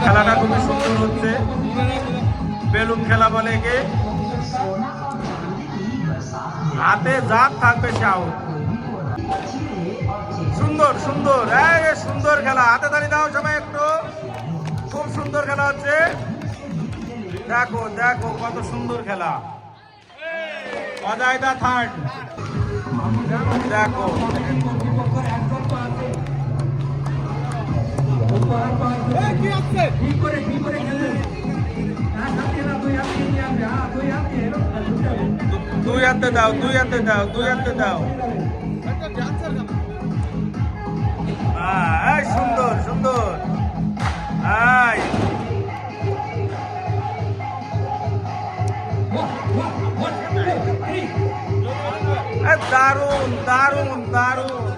খেলাটা খুবই সুন্দর হচ্ছে, বেলুন খেলা বলে একে। হাতে যার থাকবে সে আউট। সুন্দর সুন্দর, সুন্দর খেলা। হাতে তালি দাও সবাই একটু। খুব সুন্দর খেলা হচ্ছে। দেখো দেখো কত সুন্দর খেলা। অজয় দা থার্ড। দেখো দুই হাতে দাও, দুই হাতে দাও, দুই হাতে দাও। সুন্দর সুন্দর। দারুণ দারুণ দারুণ।